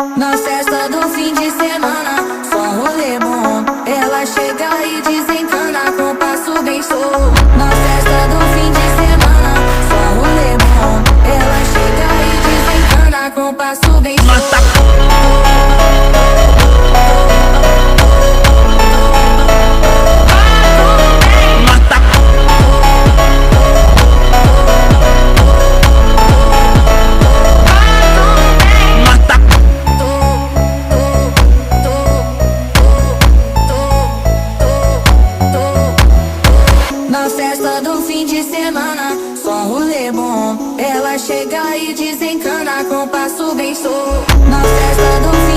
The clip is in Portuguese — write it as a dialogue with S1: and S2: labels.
S1: Na festa do fim de semana, só rolê bom. Ela chega e desencana com passo bem solto. Na festa do fim de semana, só rolê bom. Ela chega e desencana com passo bem solto. Na festa do fim de semana, só rolê bom. Ela chega e desencana com passo bem solto. Na festa do fim